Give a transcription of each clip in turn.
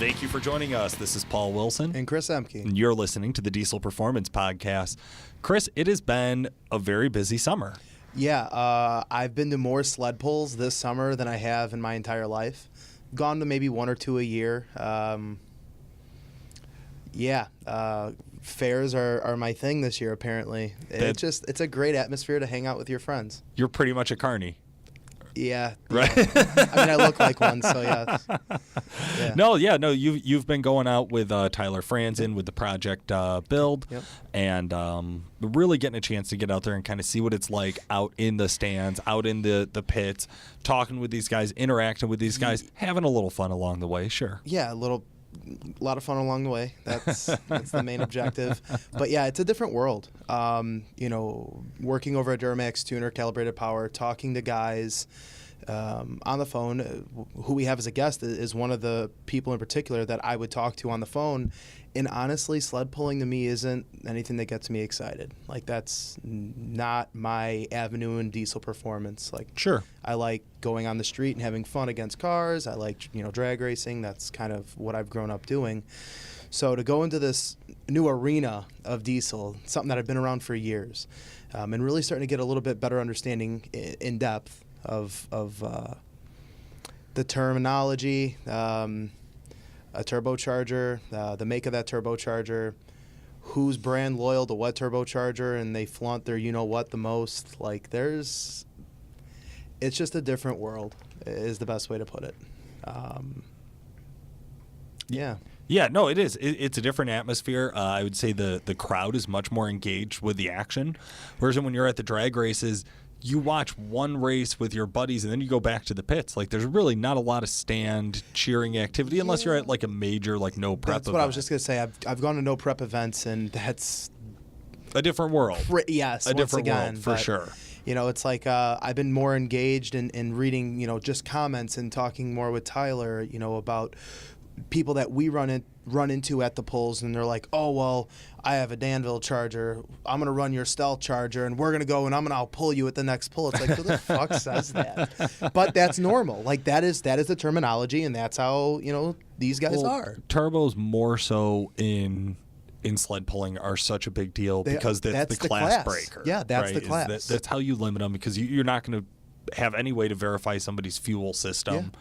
Thank you for joining us. This is Paul Wilson. And Chris Ehmke. And you're listening to the Diesel Performance Podcast. Chris, it has been a very busy summer. Yeah, I've been to more sled pulls this summer than I have in my entire life. Gone to maybe one or two a year. Fairs are my thing this year, apparently. It's a great atmosphere to hang out with your friends. You're pretty much a carny. Yeah. Right. I mean, I look like one, so yeah. No, you've been going out with Tyler Franzen with the project build, and really getting a chance to get out there and kind of see what it's like out in the stands, out in the pits, talking with these guys, interacting with these guys, having a little fun along the way. Sure. Yeah, a lot of fun along the way. That's the main objective. But yeah, it's a different world. Working over at Duramax Tuner, Calibrated Power, talking to guys on the phone. Who we have as a guest is one of the people in particular that I would talk to on the phone. And honestly, sled pulling to me isn't anything that gets me excited. Like, that's not my avenue in diesel performance. Like, sure, I like going on the street and having fun against cars. I like, drag racing. That's kind of what I've grown up doing. So to go into this new arena of diesel, something that I've been around for years, and really starting to get a little bit better understanding in depth of the terminology, a turbocharger, the make of that turbocharger, who's brand loyal to what turbocharger, and they flaunt their you-know-what the most. Like, it's just a different world, is the best way to put it. Yeah, no, it is. It's a different atmosphere. I would say the crowd is much more engaged with the action, whereas when you're at the drag races, you watch one race with your buddies and then you go back to the pits. Like, there's really not a lot of stand cheering activity unless you're at like a major no prep event. That's what I was just going to say. I've gone to no prep events, and that's a different world. Yes, a different world for sure. It's like I've been more engaged in reading, just comments and talking more with Tyler, about people that we run into at the pulls, and they're like, oh, well, I have a Danville charger. I'm going to run your stealth charger, and we're going to go, and I'll pull you at the next pull. It's like, who the fuck says that? But that's normal. Like, that is the terminology, and that's how, these guys are. Turbos more so in sled pulling are such a big deal because that's the class breaker. Yeah, that's the class. That's how you limit them, because you're not going to have any way to verify somebody's fuel system. Yeah.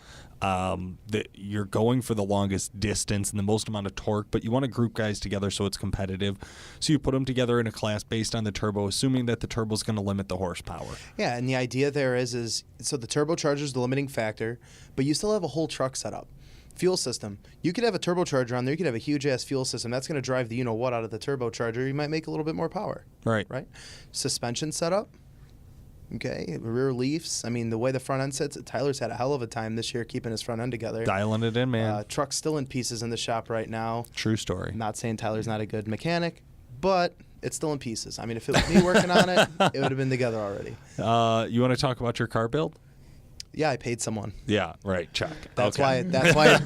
That you're going for the longest distance and the most amount of torque, but you want to group guys together so it's competitive. So you put them together in a class based on the turbo, assuming that the turbo is going to limit the horsepower. Yeah, and the idea there is so the turbocharger is the limiting factor, but you still have a whole truck setup. Fuel system. You could have a turbocharger on there. You could have a huge-ass fuel system. That's going to drive the you-know-what out of the turbocharger. You might make a little bit more power. Right. Suspension setup. Okay, rear leafs. I mean, the way the front end sits, Tyler's had a hell of a time this year keeping his front end together. Dialing it in, man. Truck's still in pieces in the shop right now. True story. I'm not saying Tyler's not a good mechanic, but it's still in pieces. I mean, if it was me working on it, it would have been together already. You want to talk about your car build? Yeah, I paid someone. Yeah, right. Check. That's okay. why.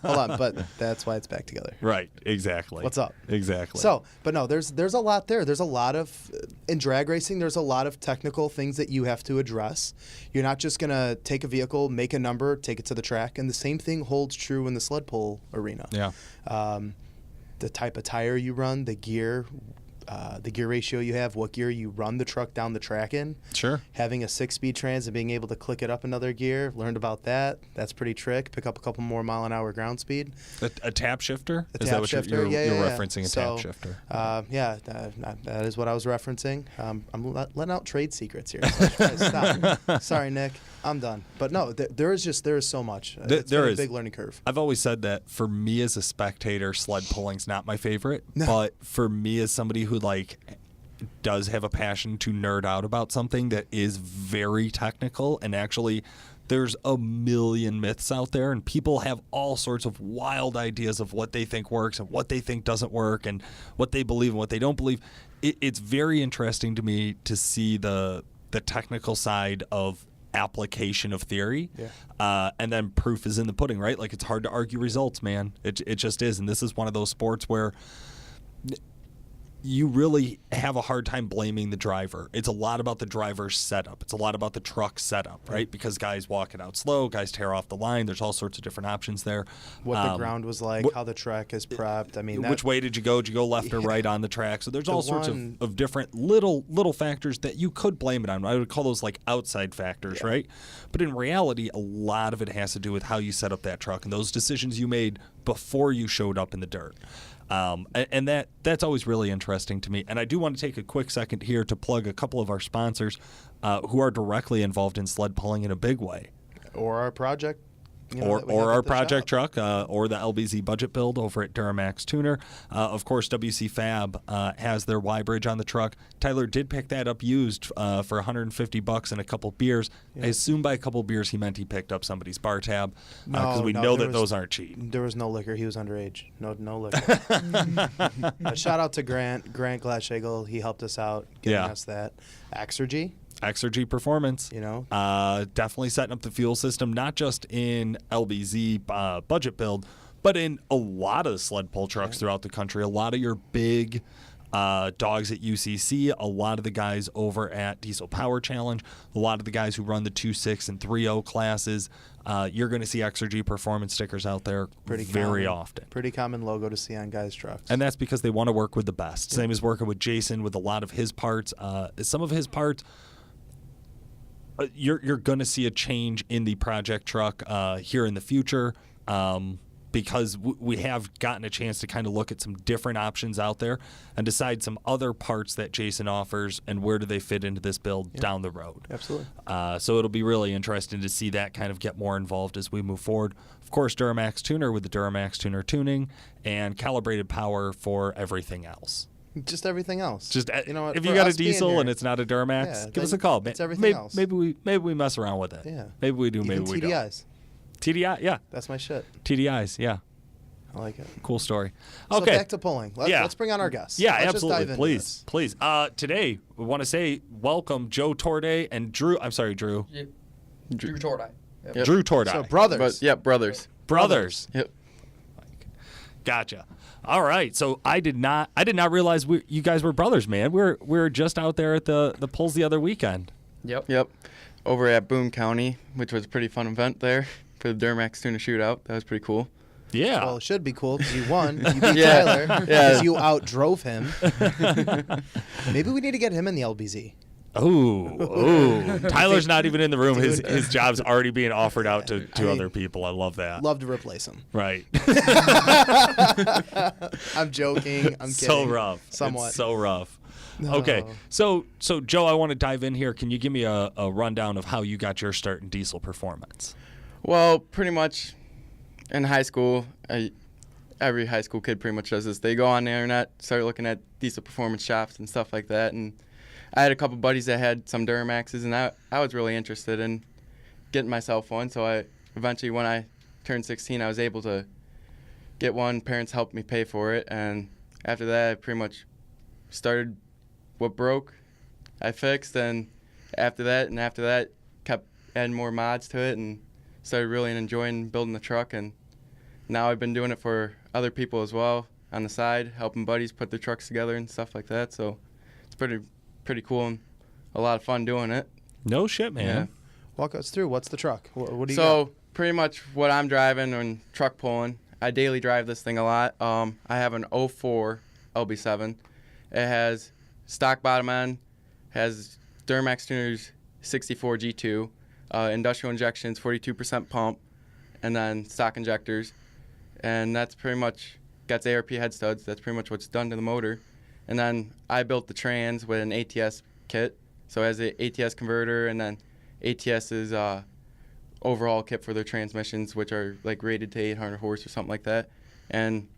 Hold on, but that's why it's back together. Right. Exactly. What's up? Exactly. So, but no, there's a lot there. There's a lot of in drag racing. There's a lot of technical things that you have to address. You're not just gonna take a vehicle, make a number, take it to the track, and the same thing holds true in the sled pull arena. Yeah. The type of tire you run, the gear ratio you have, what gear you run the truck down the track in. Sure. Having a 6-speed trans and being able to click it up another gear, learned about that. That's pretty trick. Pick up a couple more mile-an-hour ground speed. A tap shifter? Is that what you're referencing, a tap shifter? That is what I was referencing. I'm letting out trade secrets here. So stop. Sorry, Nick. I'm done. But no, there is so much. It's been a big learning curve. I've always said that for me as a spectator, sled pulling's not my favorite. No. But for me as somebody who does have a passion to nerd out about something that is very technical, and actually there's a million myths out there, and people have all sorts of wild ideas of what they think works and what they think doesn't work and what they believe and what they don't believe. It's very interesting to me to see the technical side of application of theory, and then proof is in the pudding, right? Like, it's hard to argue results, man. It just is, and this is one of those sports where you really have a hard time blaming the driver. It's a lot about the driver's setup. It's a lot about the truck setup, right? Because guys walk it out slow, guys tear off the line. There's all sorts of different options there. What the ground was like, how the track is prepped. I mean, which way did you go? Did you go left or right on the track? So there's all sorts of different little factors that you could blame it on. I would call those like outside factors, right? But in reality, a lot of it has to do with how you set up that truck and those decisions you made before you showed up in the dirt. And that's always really interesting to me. And I do want to take a quick second here to plug a couple of our sponsors who are directly involved in sled pulling in a big way. Or our project. Or our project truck, or the LBZ budget build over at Duramax Tuner. Of course, WC Fab has their Y bridge on the truck. Tyler did pick that up used for $150 and a couple beers. I assume by a couple beers he meant he picked up somebody's bar tab because we know that those aren't cheap. There was no liquor. He was underage. No liquor. But shout out to Grant Glatschagel. He helped us out getting us that. Exergy Performance, definitely setting up the fuel system, not just in LBZ budget build, but in a lot of the sled pull trucks throughout the country. A lot of your big dogs at UCC, a lot of the guys over at Diesel Power Challenge, a lot of the guys who run the 2.6 and 3.0 classes. You're going to see Exergy Performance stickers out there very often. Pretty common logo to see on guys' trucks. And that's because they want to work with the best. Same as working with Jason with a lot of his parts. Some of his parts, you're going to see a change in the project truck here in the future because we have gotten a chance to kind of look at some different options out there and decide some other parts that Jason offers and where do they fit into this build down the road. Absolutely. So it'll be really interesting to see that kind of get more involved as we move forward. Of course, Duramax Tuner with the Duramax Tuner tuning and Calibrated Power for everything else. Just everything else. Just if you got a diesel and it's not a Duramax, give us a call. It's everything else. Maybe we mess around with it. Yeah. Maybe we do. Even maybe we TDIs. don't. TDI, yeah. That's my shit. TDIs, yeah. I like it. Cool story. So Okay. back to pulling. Let's bring on our guests. Yeah, Let's absolutely. Just dive into Please. Today we want to say welcome Joe Tordai and Drew. I'm sorry, Drew. Yep. Drew Tordai. Yep. Drew Tordai. So brothers. Brothers. Brothers. Yep. Gotcha. All right. So I did not realize you guys were brothers, man. We were just out there at the pulls the other weekend. Yep. Over at Boone County, which was a pretty fun event there for the Duramax Tuna Shootout. That was pretty cool. Yeah. Well, it should be cool because you won. You beat Tyler because you outdrove him. Maybe we need to get him in the LBZ. Oh. Tyler's not even in the room. His job's already being offered out to other people. I love that. Love to replace him. Right. I'm joking. I'm kidding. So rough. Somewhat. It's so rough. No. Okay. So Joe, I want to dive in here. Can you give me a rundown of how you got your start in diesel performance? Well, pretty much in high school, every high school kid pretty much does this. They go on the internet, start looking at diesel performance shops and stuff like that, and I had a couple buddies that had some Duramaxes, and I was really interested in getting myself one. So I eventually, when I turned 16, I was able to get one. Parents helped me pay for it, and after that, I pretty much started what broke, I fixed, and after that, kept adding more mods to it, and started really enjoying building the truck. And now I've been doing it for other people as well on the side, helping buddies put their trucks together and stuff like that. So it's pretty cool and a lot of fun doing it. No shit, man. Yeah. Walk us through. What's the truck? What do you got? So pretty much what I'm driving and truck pulling, I daily drive this thing a lot. I have an 04 LB7. It has stock bottom end, has Duramax Tuners 64 G2, industrial injections, 42% pump, and then stock injectors. And that's pretty much, got ARP head studs. That's pretty much what's done to the motor. And then I built the trans with an ATS kit. So it has an ATS converter and then ATS's overhaul kit for their transmissions, which are like rated to 800 horse or something like that. And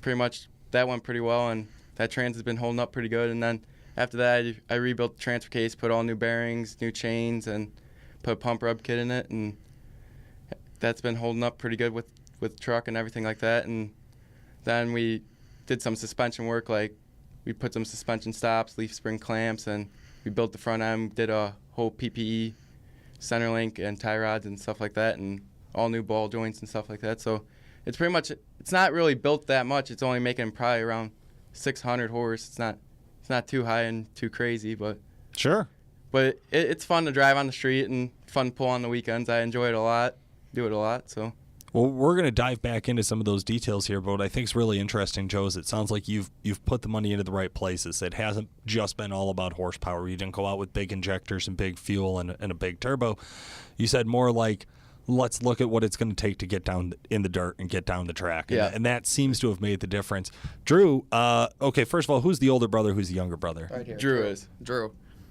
pretty much that went pretty well, and that trans has been holding up pretty good. And then after that, I rebuilt the transfer case, put all new bearings, new chains, and put a pump rub kit in it. And that's been holding up pretty good with truck and everything like that. And then we did some suspension work, like we put some suspension stops, leaf spring clamps, and we built the front end, did a whole PPE, center link, and tie rods and stuff like that, and all new ball joints and stuff like that. So it's pretty much, it's not really built that much. It's only making probably around 600 horse. It's not too high and too crazy, but Sure. it's fun to drive on the street and fun to pull on the weekends. I enjoy it a lot, do it a lot. So. Well, we're going to dive back into some of those details here, but what I think is really interesting, Joe, is it sounds like you've put the money into the right places. It hasn't just been all about horsepower. You didn't go out with big injectors and big fuel and a big turbo. You said more like, let's look at what it's going to take to get down in the dirt and get down the track. Yeah. And that seems to have made the difference. Drew, okay, first of all, who's the older brother, who's the younger brother? Right here. Drew is.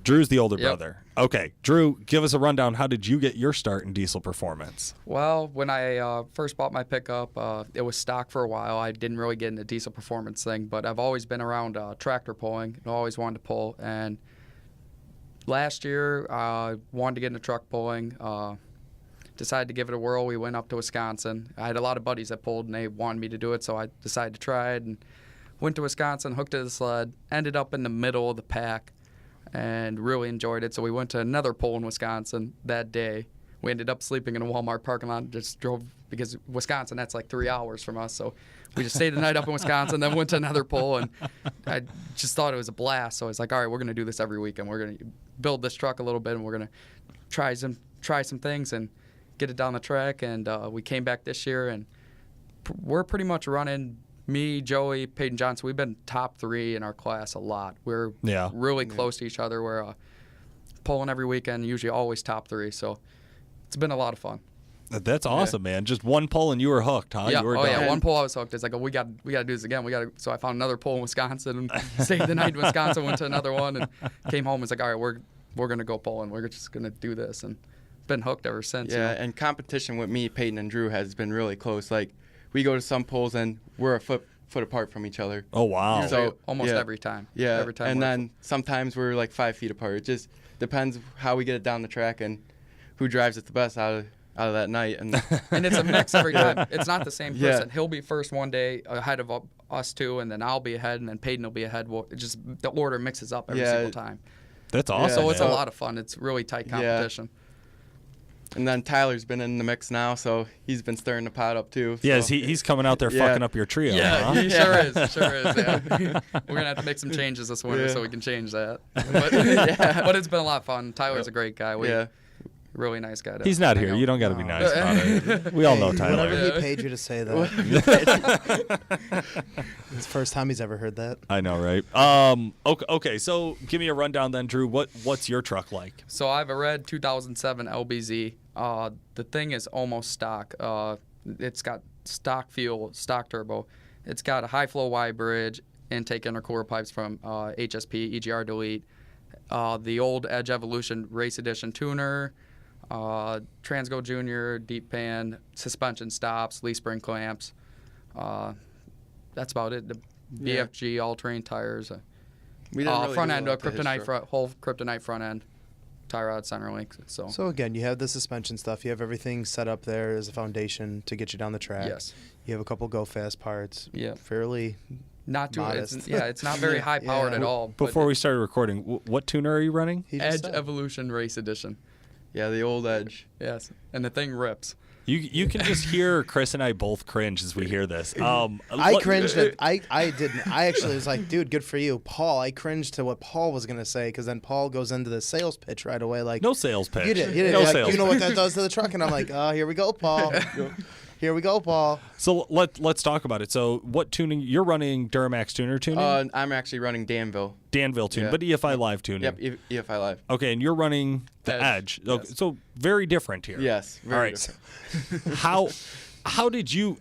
Drew's the older Yep. brother. Okay, Drew, give us a rundown. How did you get your start in diesel performance? Well, when I first bought my pickup, it was stock for a while. I didn't really get into diesel performance thing, but I've always been around tractor pulling and always wanted to pull. And last year, I wanted to get into truck pulling. Decided to give it a whirl. We went up to Wisconsin. I had a lot of buddies that pulled, and they wanted me to do it, so I decided to try it. And went to Wisconsin, hooked to the sled, ended up in the middle of the pack, and really enjoyed it. So we went to another pull in Wisconsin that day. We ended up sleeping in a Walmart parking lot. Just drove, because Wisconsin, that's like 3 hours from us. So we just stayed the night up in Wisconsin, then went to another pull, and I just thought it was a blast. So I was like, all right, we're going to do this every weekend. We're going to build this truck a little bit, and we're going to try some things and get it down the track. And we came back this year, and we're pretty much running. Me, Joey, Peyton Johnson, we've been top 3 in our class a lot. We're really close to each other. We're pulling every weekend, usually always top 3. So it's been a lot of fun. That's awesome, man. Just one pull and you were hooked, huh? Yeah. You were Oh, done. yeah. One pull I was hooked. It's like, we got to do this again. So I found another pull in Wisconsin and stayed the night in Wisconsin, went to another one, and came home. It's like, all right, we're going to go pulling. We're just going to do this. And been hooked ever since. Yeah, and competition with me, Peyton, and Drew has been really close. Like, we go to some pulls and we're a foot apart from each other. Oh, wow. So almost every time. Yeah, every time. And then sometimes we're like 5 feet apart. It just depends how we get it down the track and who drives it the best out of that night. And and it's a mix every time. It's not the same person. Yeah. He'll be first one day ahead of us two, and then I'll be ahead, and then Peyton will be ahead. Just the order mixes up every single time. That's awesome. So it's a man. lot of fun. It's really tight competition. And then Tyler's been in the mix now, so he's been stirring the pot up too. So. Yeah, he's coming out there fucking up your trio. Yeah, huh? he sure is. Yeah. We're gonna have to make some changes this winter so we can change that. But it's been a lot of fun. Tyler's a great guy. Really nice guy. He's not here. You don't got to be nice about it. We all know Tyler. Whatever he paid you to say that. It's the first time he's ever heard that. I know, right? Okay. So give me a rundown then, Drew. What's your truck like? So I have a red 2007 LBZ. The thing is almost stock. It's got stock fuel, stock turbo. It's got a high flow Y bridge, intake intercooler pipes from HSP, EGR delete. The old Edge Evolution Race Edition tuner. Transgo Junior, deep pan, suspension stops, leaf spring clamps. That's about it. The BFG all-terrain tires. We didn't really front do end, a lot to his truck. whole kryptonite front end, tie rod, center link. So again, you have the suspension stuff. You have everything set up there as a foundation to get you down the track. Yes. You have a couple go fast parts. Yeah. Fairly. Not too. Modest. It's not very high powered at all. Before we started recording, what tuner are you running? Edge Evolution Race Edition. Yeah, the old Edge. Yes, and the thing rips. You can just hear Chris and I both cringe as we hear this. I cringed at I didn't. I actually was like, dude, good for you, Paul. I cringed to what Paul was gonna say because then Paul goes into the sales pitch right away, like No sales pitch. You did. No Like, sales. you know what that does to the truck, and I'm like, oh, here we go, Paul. Here we go, Paul. So let's talk about it. So what tuning you're running? Duramax tuner tuning? I'm actually running Danville. Danville tune, yeah. but EFI Live tuning. Yep, EFI Live. Okay, and you're running the Edge. Yes. Okay, so very different here. Yes, All very right. different. How did you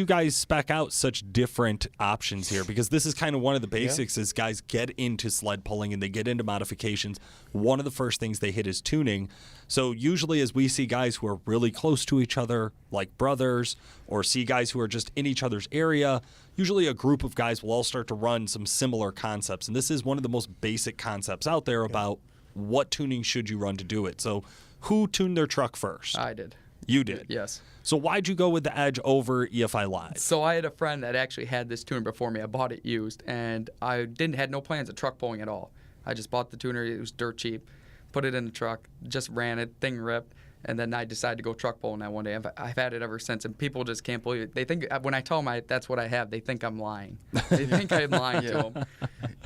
guys spec out such different options here? Because this is kind of one of the basics is guys get into sled pulling and they get into modifications. One of the first things they hit is tuning. So usually as we see guys who are really close to each other, like brothers, or see guys who are just in each other's area, usually a group of guys will all start to run some similar concepts. And this is one of the most basic concepts out there about what tuning should you run to do it. So who tuned their truck first? I did. You did? Yes. So why'd you go with the Edge over EFI Live? So I had a friend that actually had this tuner before me. I bought it used, and I had no plans of truck pulling at all. I just bought the tuner. It was dirt cheap. Put it in the truck. Just ran it. Thing ripped. And then I decided to go truck pulling that one day. I've had it ever since, and people just can't believe it. They think when I tell them that's what I have, they think I'm lying. They think I'm lying to them.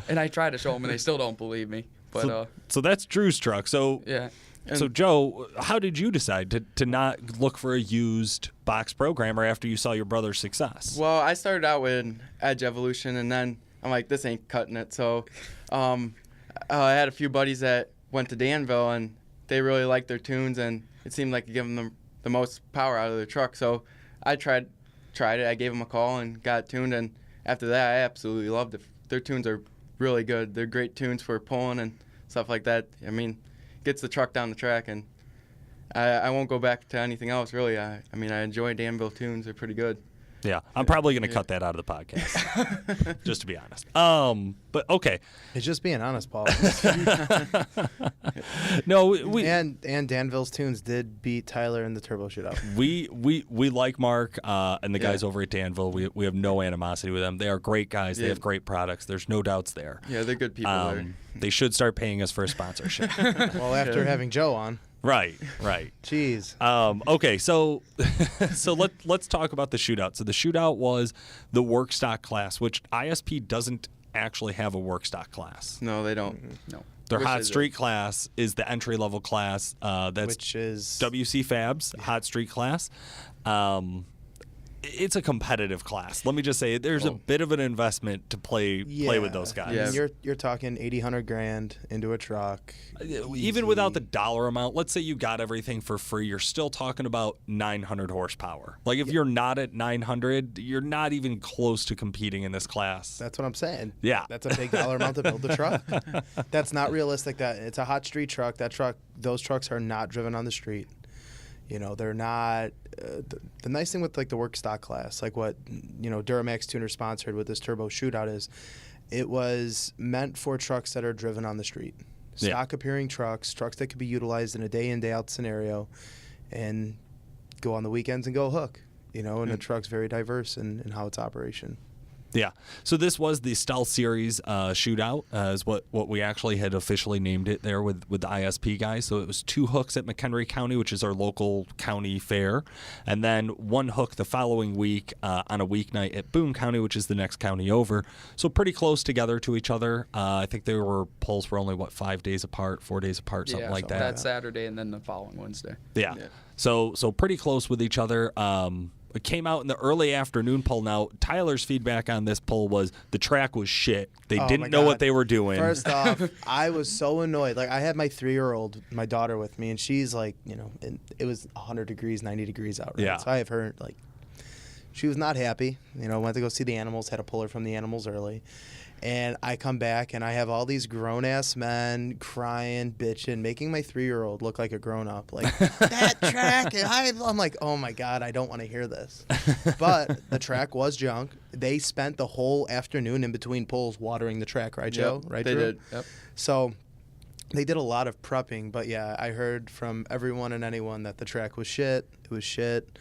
And I try to show them, and they still don't believe me. But so that's Drew's truck. So yeah. So Joe, how did you decide to not look for a used box programmer after you saw your brother's success? Well, I started out with Edge Evolution, and then I'm like, this ain't cutting it. So I had a few buddies that went to Danville, and they really liked their tunes, and it seemed like it gave them the most power out of their truck. So I tried it. I gave them a call and got it tuned, and after that, I absolutely loved it. Their tunes are really good. They're great tunes for pulling and stuff like that. I mean, gets the truck down the track, and I won't go back to anything else, really. I mean, I enjoy Danville tunes. They're pretty good. Yeah, I'm probably going to cut that out of the podcast, just to be honest. But okay. It's just being honest, Paul. No, we and Danville's tunes did beat Tyler in the turbo shootout. We like Mark and the guys over at Danville. We have no animosity with them. They are great guys. They have great products. There's no doubts there. Yeah, they're good people there. They should start paying us for a sponsorship. Well, after having Joe on. Right. Jeez. Okay, so let's talk about the shootout. So the shootout was the Work-Stock class, which ISP doesn't actually have a Work-Stock class. No, they don't. Mm-hmm. No. Their Hot Street class is the entry-level class. Which is WC Fab's Hot Street class. It's a competitive class. Let me just say, there's a bit of an investment to play with those guys. Yeah. I mean, you're talking 80, 100 grand into a truck. Even without the dollar amount, let's say you got everything for free, you're still talking about 900 horsepower. Like if you're not at 900, you're not even close to competing in this class. That's what I'm saying. Yeah. That's a big dollar amount to build the truck. That's not realistic. That it's a hot street truck. Those trucks are not driven on the street. You know, they're not. The nice thing with like the Work-Stock class, like what Duramax Tuner sponsored with this turbo shootout is, it was meant for trucks that are driven on the street, stock appearing trucks that could be utilized in a day in day out scenario, and go on the weekends and go hook. And the truck's very diverse in how its operation. Yeah. So this was the Stealth Series shootout, is what we actually had officially named it there with the ISP guys. So it was 2 hooks at McHenry County, which is our local county fair, and then 1 hook the following week on a weeknight at Boone County, which is the next county over. So pretty close together to each other. I think polls were only 5 days apart, 4 days apart, something like that. That Saturday and then the following Wednesday. Yeah. So pretty close with each other. It came out in the early afternoon poll. Now, Tyler's feedback on this poll was the track was shit. They didn't know what they were doing. First off, I was so annoyed. Like, I had my 3-year-old, my daughter, with me, and she's like, it was 100 degrees, 90 degrees out, right? Yeah. So I have her, like, she was not happy. Went to go see the animals, had to pull her from the animals early. And I come back, and I have all these grown-ass men crying, bitching, making my 3-year-old look like a grown-up. Like, that track. I'm like, oh, my God, I don't want to hear this. But the track was junk. They spent the whole afternoon in between pulls watering the track, right, Joe? Yep, right, they Drew? did. Yep. So they did a lot of prepping. But, yeah, I heard from everyone and anyone that the track was shit. It was shit.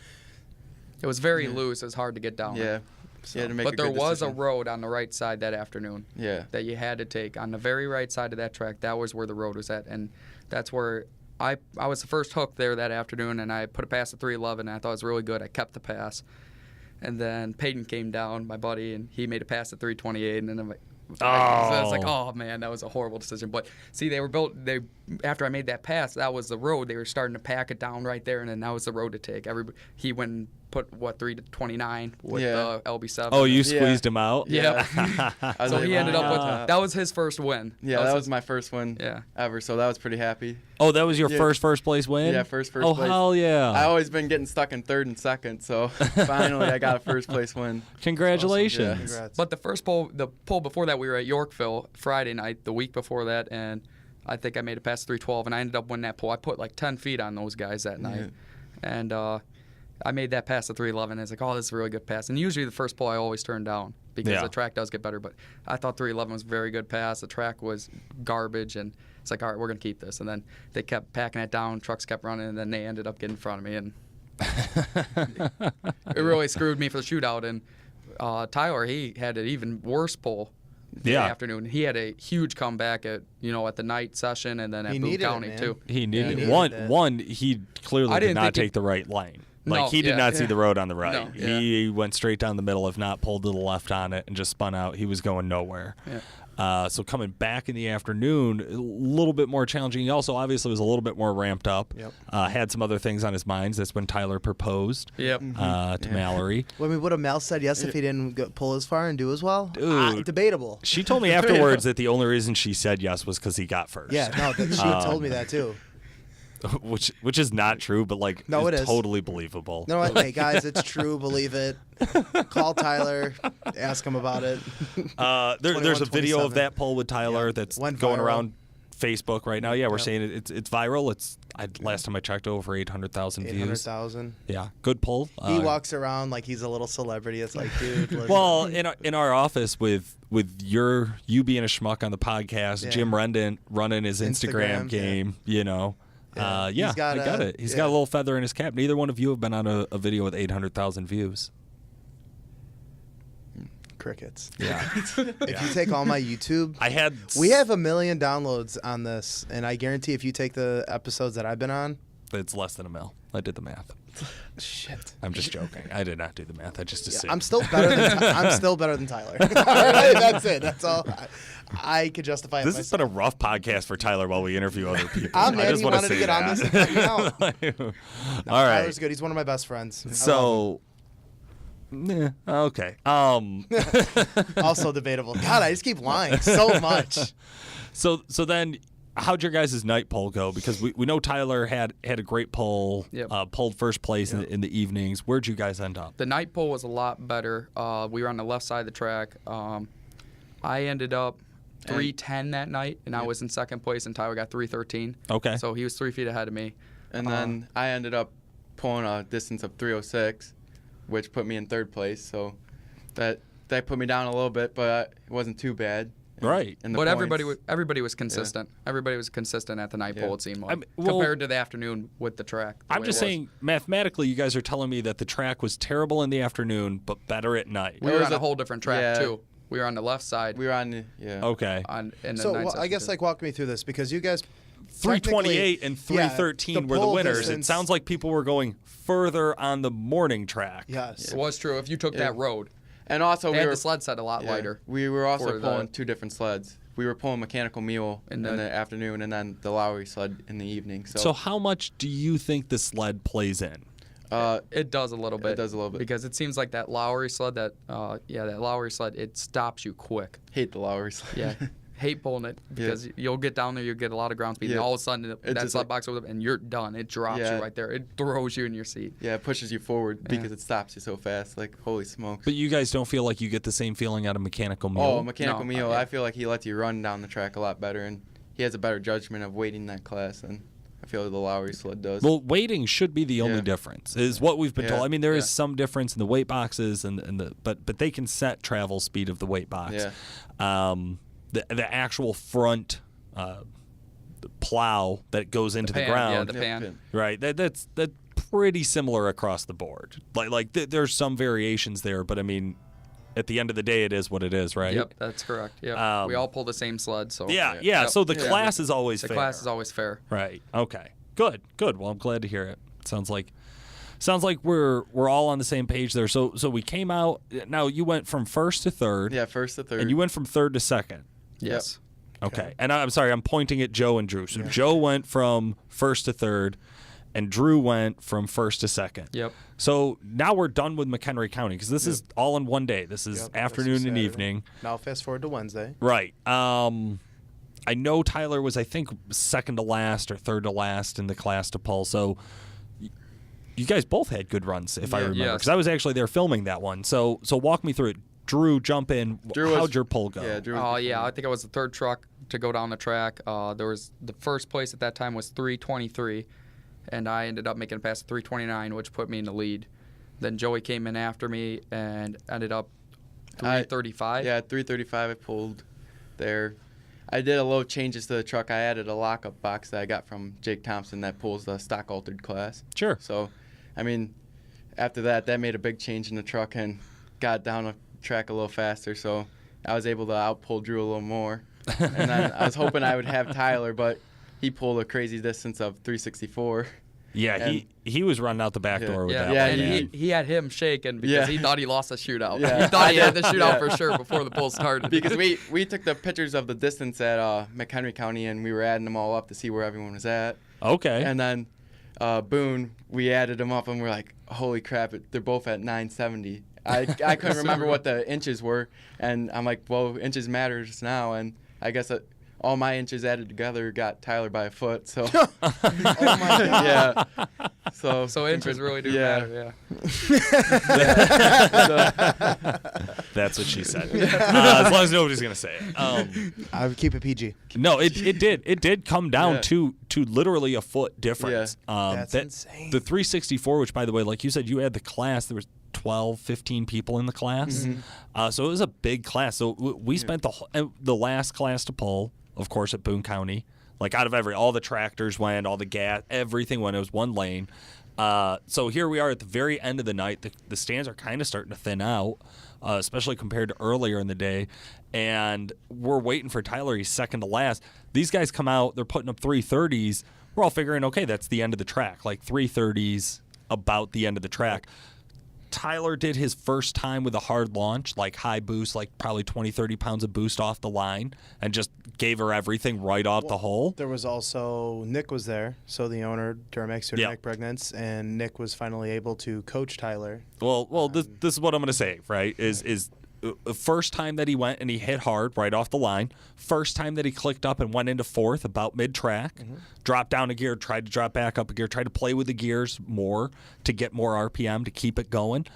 It was very loose. It was hard to get down. Yeah. So, but there was a road on the right side that afternoon. Yeah. That you had to take on the very right side of that track. That was where the road was at, and that's where I was the first hook there that afternoon, and I put a pass at 311. And I thought it was really good. I kept the pass, and then Peyton came down, my buddy, and he made a pass at 328, and then I'm like. So I was like, oh man, that was a horrible decision. But see, after I made that pass, that was the road. They were starting to pack it down right there, and then that was the road to take. He went and put 329 with the LB7. Oh, you squeezed him out? Yeah. So he ended up with that was his first win. Yeah, that was my first win ever. So that was pretty happy. Oh, that was your first place win? Yeah, first place. Oh, hell yeah. I always been getting stuck in 3rd and 2nd, so finally I got a first place win. Congratulations. Awesome. Congrats. But the poll before that, we were at Yorkville Friday night, the week before that, and I think I made a pass at 312, and I ended up winning that poll. I put like 10 feet on those guys that night, and I made that pass at 311. And I was like, oh, this is a really good pass. And usually the first poll I always turn down because the track does get better, but I thought 311 was a very good pass. The track was garbage, and it's like, all right, we're going to keep this. And then they kept packing it down, trucks kept running, and then they ended up getting in front of me, and it really screwed me for the shootout. And Tyler, he had an even worse poll the afternoon. He had a huge comeback at the night session and then at Boone County too. He needed it. He clearly did not take the right lane. Like, he did not see the road on the right. No, he went straight down the middle, if not pulled to the left on it, and just spun out. He was going nowhere. Yeah. So coming back in the afternoon, a little bit more challenging. He also obviously was a little bit more ramped up. Yep. Had some other things on his minds. That's when Tyler proposed to Mallory. Well, I mean, would have Mel said yes if he didn't pull as far and do as well? Dude. Debatable. She told me afterwards that the only reason she said yes was because he got first. Yeah, no, she told me that too. Which is not true, but No, it is totally believable. No, hey guys, it's true. Believe it. Call Tyler, ask him about it. There's a video of that poll with Tyler that's Went going viral. around Facebook right now. Yeah, we're saying it's viral. Last time I checked, over 800,000 views. 800,000. Yeah, good poll. He walks around like he's a little celebrity. It's like, dude. Listen. Well, in our office with you being a schmuck on the podcast, Jim Rendon running his Instagram game, I got it. He's got a little feather in his cap. Neither one of you have been on a video with 800,000 views. Crickets. Yeah. If you take all my YouTube, we have 1 million downloads on this, and I guarantee if you take the episodes that I've been on, it's less than 1 mil. I did the math. Shit. I'm just joking. I did not do the math. I just assumed. I'm still better than Tyler. That's it. That's all. I could justify it. This has been a rough podcast for Tyler while we interview other people. I'm mad I just he want wanted to get on this and cut me out. All right. Tyler's good. He's one of my best friends. So, okay. Also debatable. God, I just keep lying so much. So then, how'd your guys' night poll go? Because we know Tyler had a great poll, pulled first place in the evenings. Where'd you guys end up? The night poll was a lot better. We were on the left side of the track. I ended up 3:10 that night, and I was in second place, and Tyler got 3:13. Okay. So he was 3 feet ahead of me. And then I ended up pulling a distance of 3:06, which put me in third place. So that put me down a little bit, but it wasn't too bad. Right. But everybody was consistent. Yeah. Everybody was consistent at the night poll, it seemed like, compared to the afternoon with the track. I'm just saying, mathematically, you guys are telling me that the track was terrible in the afternoon, but better at night. We were on a whole different track, too. We were on the left side. We were on the, Okay. I guess, walk me through this, because you guys... 328 and 313 were the winners. Distance. It sounds like people were going further on the morning track. Yes. It was true. If you took that road. And also, they had the sled set a lot lighter. We were also pulling two different sleds. We were pulling Mechanical Mule in the afternoon, and then the Lowry sled in the evening. So how much do you think the sled plays in? It does a little bit. It does a little bit. Because it seems like that Lowry sled, that Lowry sled, it stops you quick. Hate the Lowry sled. Yeah. Hate pulling it because you'll get down there, you'll get a lot of ground speed, and all of a sudden that sled box goes up and you're done. It drops you right there. It throws you in your seat. Yeah, it pushes you forward because it stops you so fast. Like, holy smokes. But you guys don't feel like you get the same feeling out of Mechanical Mule? Oh, Mechanical Mule, I feel like he lets you run down the track a lot better, and he has a better judgment of weighting that class than I feel the Lowry sled does. Well, weighting should be the only difference, is what we've been told. I mean, there is some difference in the weight boxes, but they can set travel speed of the weight box. Yeah. The actual front plow that goes into the ground. Yeah, the pan. Right. That's pretty similar across the board. There's some variations there, but I mean, at the end of the day, it is what it is, right? Yep, that's correct. Yep. We all pull the same sled, so yeah. So the class is always fair. The class is always fair. Right. Okay. Good. Well, I'm glad to hear it. Sounds like we're all on the same page there. So we came out. Now you went from first to third. Yeah, first to third. And you went from third to second. Yes. Okay. And I'm sorry, I'm pointing at Joe and Drew. So Joe went from first to third, and Drew went from first to second. Yep. So now we're done with McHenry County because this is all in one day. This is afternoon and evening. Now fast forward to Wednesday. Right. I know Tyler was, I think, second to last or third to last in the class to pull. So you guys both had good runs, if I remember, because I was actually there filming that one. So walk me through it. Drew, jump in. How'd your pull go? Yeah, Drew. I think I was the third truck to go down the track. There was the first place at that time was 3:23, and I ended up making a pass at 3:29, which put me in the lead. Then Joey came in after me and ended up 3:35. Yeah, 3:35 I pulled there. I did a little changes to the truck. I added a lockup box that I got from Jake Thompson that pulls the stock altered class. Sure. So, I mean, after that made a big change in the truck and got down a track a little faster. So I was able to outpull Drew a little more. And then I was hoping I would have Tyler, but he pulled a crazy distance of 364. Yeah, And he was running out the back door with that Yeah, one. and he had him shaking because he thought he lost the shootout. Yeah. He thought he had the shootout for sure before the pull started. Because we took the pictures of the distance at McHenry County, and we were adding them all up to see where everyone was at. Okay. And then Boone, we added them up, and we're like, holy crap, they're both at 970. I couldn't remember what the inches were, and I'm like, well, inches matters now, and I guess all my inches added together got Tyler by a foot. So, Oh my God. yeah. So inches really do matter, That's what she said. As long as nobody's gonna say it. I would keep it PG. No, it did come down to literally a foot difference. That's insane. The 364, which by the way, like you said, you had the class. There was 12, 15 people in the class, so it was a big class. So we spent the last class to pull, of course, at Boone County. Like out of all the tractors went, all the gas, everything went. It was one lane. So here we are at the very end of the night. The stands are kind of starting to thin out, especially compared to earlier in the day. And we're waiting for Tyler. He's second to last. These guys come out. They're putting up 330s. We're all figuring, okay, that's the end of the track. Like 330s, about the end of the track. Tyler did his first time with a hard launch, like high boost, like probably 20, 30 pounds of boost off the line, and just gave her everything right off the hole. There was also Nick was there, so the owner, Duramax, Nick Pregnance, and Nick was finally able to coach Tyler. Well, this is what I'm going to say, right, is first time that he went and he hit hard right off the line, first time that he clicked up and went into fourth about mid-track, dropped down a gear, tried to drop back up a gear, tried to play with the gears more to get more RPM to keep it going.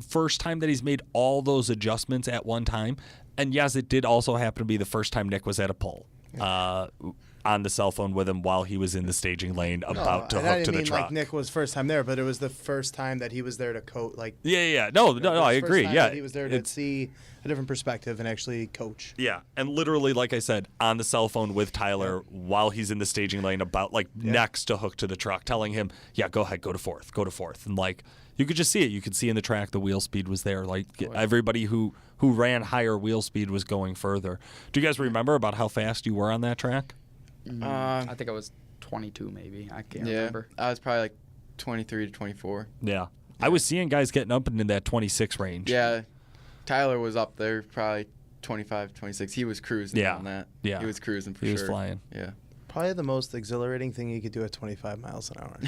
First time that he's made all those adjustments at one time. And yes, it did also happen to be the first time Nick was at a pull on the cell phone with him while he was in the staging lane about to hook to the truck. Like Nick was first time there, but it was the first time that he was there to coach. Like No, I agree. Yeah, he was there to see a different perspective and actually coach. Yeah, and literally, like I said, on the cell phone with Tyler while he's in the staging lane, about next to hook to the truck, telling him, "Yeah, go ahead, go to fourth," and like you could just see it. You could see in the track the wheel speed was there. Like everybody who ran higher wheel speed was going further. Do you guys remember about how fast you were on that track? I think I was 22 maybe. I can't remember. I was probably like 23 to 24. Yeah. I was seeing guys getting up into that 26 range. Yeah. Tyler was up there probably 25, 26. He was cruising on that. Yeah. He was cruising for sure. He was flying. Yeah. Probably the most exhilarating thing you could do at 25 miles an hour.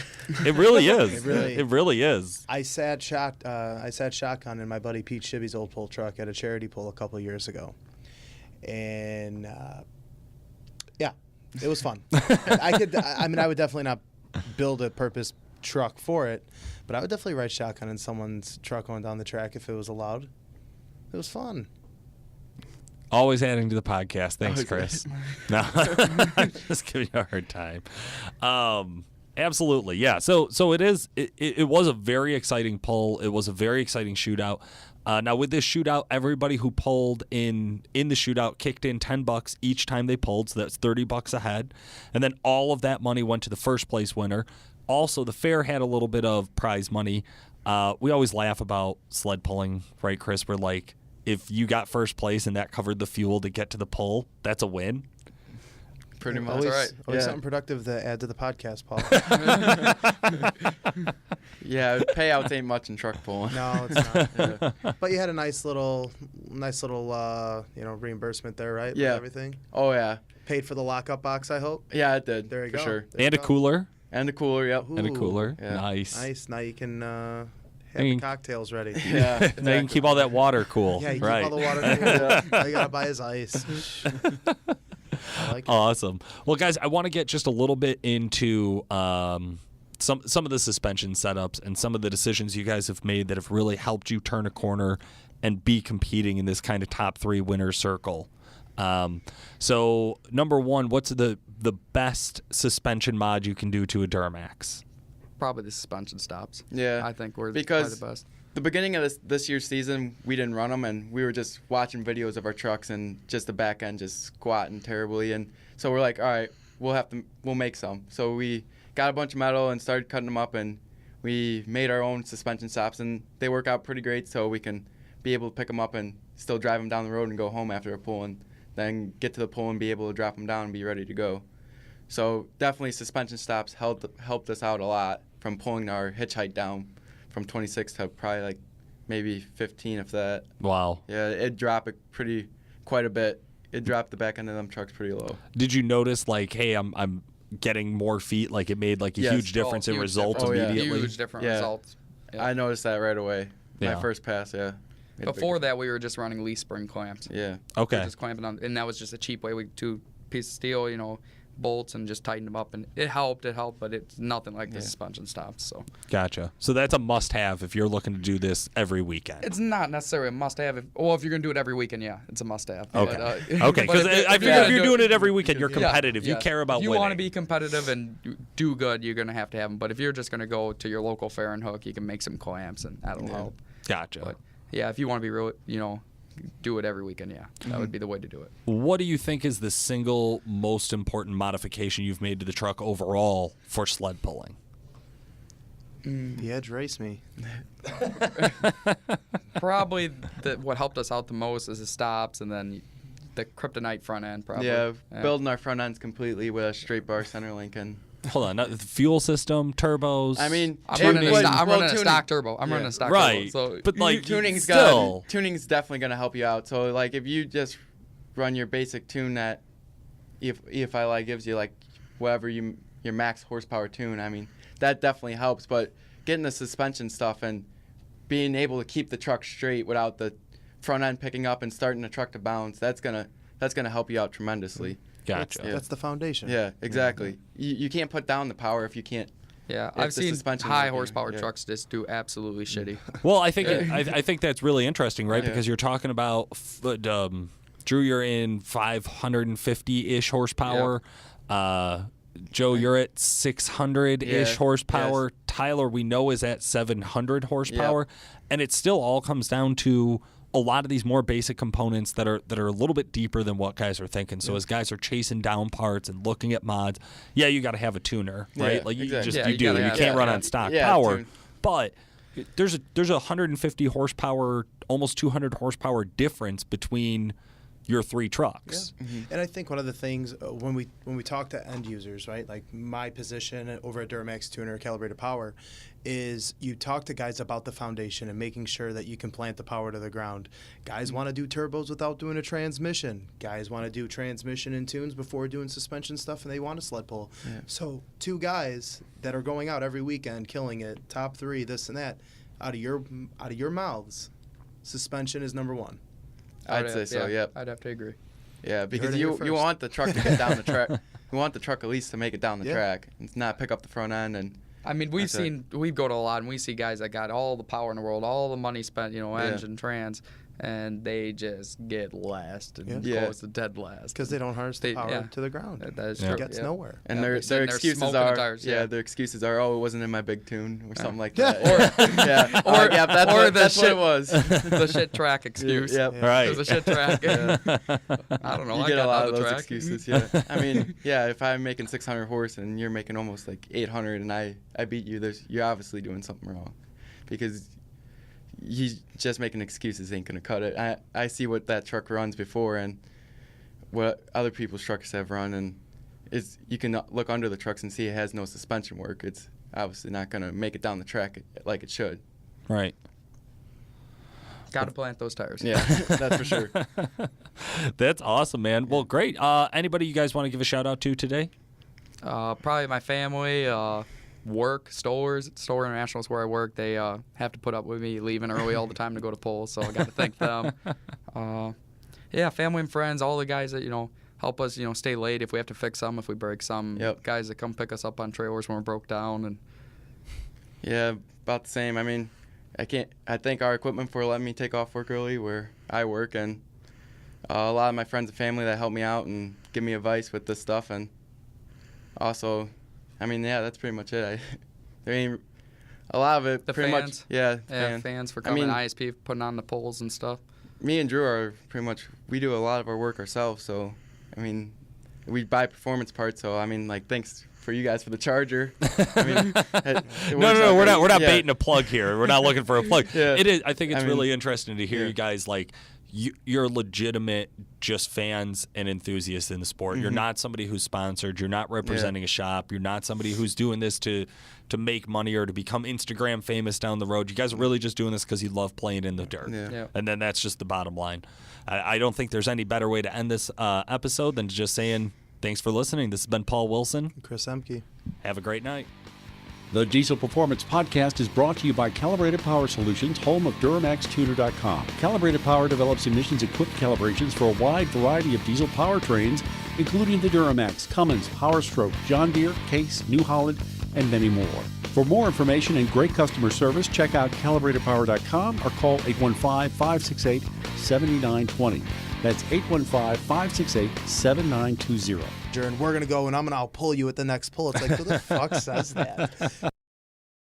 It really is. It really is. I sat shotgun in my buddy Pete Shibby's old pull truck at a charity pull a couple years ago, and it was fun. I would definitely not build a purpose truck for it, but I would definitely ride shotgun in someone's truck going down the track if it was allowed. It was fun. Always adding to the podcast. Thanks, Chris. No, I'm just giving you a hard time. Absolutely, yeah. So it was a very exciting pull. It was a very exciting shootout. Now with this shootout, everybody who pulled in the shootout kicked in $10 each time they pulled, so that's $30 a head, and then all of that money went to the first place winner. Also, the fair had a little bit of prize money. We always laugh about sled pulling, right, Chris? We're like, if you got first place and that covered the fuel to get to the pull, that's a win. Pretty much. Always something productive to add to the podcast, Paul. Yeah, payouts ain't much in truck pulling. No, it's not. Yeah. But you had a nice little reimbursement there, right? Yeah. With everything. Oh yeah. Paid for the lockup box, I hope. Yeah, it did. There you for go. Sure. There you And a go. cooler. And a cooler. Yep. Ooh. And a cooler. Yeah. Nice. Nice. Now you can have the cocktails ready. Yeah. Now you can keep all that water cool. Yeah, you right. keep all the water cool. All you gotta buy is ice. I like it. Awesome. Well, guys, I want to get just a little bit into some of the suspension setups and some of the decisions you guys have made that have really helped you turn a corner and be competing in this kind of top 3 winner circle. So, number one, what's the best suspension mod you can do to a Duramax? Probably the suspension stops. Yeah. I think we're because probably the best. The beginning of this year's season, we didn't run them, and we were just watching videos of our trucks and just the back end just squatting terribly. And so we're like, all right, we'll make some. So we got a bunch of metal and started cutting them up, and we made our own suspension stops, and they work out pretty great. So we can be able to pick them up and still drive them down the road and go home after a pull, and then get to the pull and be able to drop them down and be ready to go. So definitely suspension stops helped us out a lot from pulling our hitch height down from 26 to probably like maybe 15, if that. Wow. Yeah, it dropped it quite a bit. It dropped the back end of them trucks pretty low. Did you notice, like, hey, I'm getting more feet? Like, it made like a huge difference in results immediately. Huge different results. Yeah. I noticed that right away. Yeah. My first pass, yeah. Before that, we were just running leaf spring clamps. Yeah. Okay. We were just clamping on, and that was just a cheap way. We 2 pieces of steel, you know, bolts, and just tightened them up, and it helped, but it's nothing like the suspension stops. So Gotcha. So that's a must-have if you're looking to do this every weekend. it's not necessarily a must-have. If you're gonna do it every weekend, yeah, it's a must-have. Okay. But, Okay, because if you're doing it every weekend, you're Yeah, competitive. You yeah. care about If you winning. want to be competitive and do good, you're gonna have to have them. But if you're just gonna go to your local fair and hook, you can make some clamps, and that'll help. Gotcha. But yeah, if you want to be real, you know, do it every weekend. Yeah, that would be the way to do it. What do you think is the single most important modification you've made to the truck overall for sled pulling? The Edge race me. Probably what helped us out the most is the stops, and then the kryptonite front end. Probably. Yeah, building our front ends completely with a straight bar center link and. Hold on, not the fuel system, turbos. I mean, I'm running a tuning. stock turbo. I'm running a stock right. turbo. So But like tuning's still, tuning's definitely gonna help you out. So like if you just run your basic tune that EFI gives you, like whatever your max horsepower tune, I mean that definitely helps. But getting the suspension stuff and being able to keep the truck straight without the front end picking up and starting the truck to bounce, that's gonna help you out tremendously. gotcha. That's the foundation. Yeah, exactly. You can't put down the power if you can't. yeah, if I've the seen suspension's high not horsepower there. trucks just do absolutely shitty. Well, I think I think that's really interesting, right? Yeah. Because you're talking about Drew, you're in 550-ish horsepower. Joe, you're at 600-ish Yeah, horsepower. yes. Tyler, we know, is at 700 horsepower, and it still all comes down to a lot of these more basic components that are a little bit deeper than what guys are thinking. So as guys are chasing down parts and looking at mods, yeah, you got to have a tuner, right? Yeah, Like you exactly. just Yeah, you you do. gotta You have- can't run yeah, on stock yeah, power, tune. but there's a 150 horsepower, almost 200 horsepower difference between your 3 trucks. And I think one of the things when we talk to end users, right, like my position over at Duramax Tuner, Calibrated Power, is you talk to guys about the foundation and making sure that you can plant the power to the ground. Guys want to do turbos without doing a transmission. Guys want to do transmission and tunes before doing suspension stuff, and they want a sled pull. Yeah. So 2 guys that are going out every weekend, killing it, top 3, this and that, out of your mouths, suspension is number 1. I'd say so. Yep. I'd have to agree. Yeah, because heard it you here first. want the truck to get down the track. You want the truck at least to make it down the Yeah. track. It's not pick up the front end and. I mean, we go to a lot, and we see guys that got all the power in the world, all the money spent, you know, Yeah. engine, trans, and they just get last and Yeah. close to dead last. Because they don't harness the power yeah. to the ground. That is Yeah. true. It gets yeah. nowhere. And Yeah, their they're sitting there excuses smoking the are tires, their excuses are, oh, it wasn't in my big tune or something like Yeah. that. Yeah. Or- yeah, that's or what, the that's what shit- it was. The shit track excuse. Yep. Yeah. Right. It was a shit track. Yeah. I don't know. You I get got a lot on of the those track. excuses. Yeah. I mean, yeah. If I'm making 600 horse and you're making almost like 800 and I beat you, you're obviously doing something wrong, because you just making excuses ain't gonna cut it. I see what that truck runs before and what other people's trucks have run, and you can look under the trucks and see it has no suspension work. It's obviously not gonna make it down the track like it should. Right. Got to plant those tires. Yeah, that's for sure. That's awesome, man. Well, great. Anybody you guys want to give a shout out to today? Probably my family, work, Store International is where I work. They have to put up with me leaving early all the time to go to polls, so I got to thank them. Yeah, family and friends, all the guys that, you know, help us, you know, stay late if we have to fix some, if we break some. Yep. Guys that come pick us up on trailers when we're broke down. And Yeah, about the same. I mean, I thank our equipment for letting me take off work early where I work, and a lot of my friends and family that help me out and give me advice with this stuff. And also, I mean, yeah, that's pretty much it. There ain't a lot of it. The pretty fans. much, yeah. fans for I coming, mean- ISP putting on the polls and stuff. Me and Drew are pretty much, we do a lot of our work ourselves. So, I mean, we buy performance parts. So, I mean, like, thanks for you guys for the charger. I mean, No, we're not Yeah. baiting a plug here. We're not looking for a plug. Yeah. It is. I think it's I mean, really interesting to hear yeah. you guys like. You're legitimate, just fans and enthusiasts in the sport. You're not somebody who's sponsored. You're not representing a shop. You're not somebody who's doing this to make money or to become Instagram famous down the road. You guys are really just doing this because you love playing in the dirt. Yeah. Yeah. And then that's just the bottom line. I don't think there's any better way to end this episode than just saying thanks for listening. This has been Paul Wilson. Chris Ehmke. Have a great night. The Diesel Performance Podcast is brought to you by Calibrated Power Solutions, home of DuramaxTuner.com. Calibrated Power develops emissions-equipped calibrations for a wide variety of diesel powertrains, including the Duramax, Cummins, PowerStroke, John Deere, Case, New Holland, and many more. For more information and great customer service, check out calibratedpower.com or call 815-568-7920. That's 815-568-7920. And we're going to go and I'm going to outpull you at the next pull. It's like, who the fuck says that?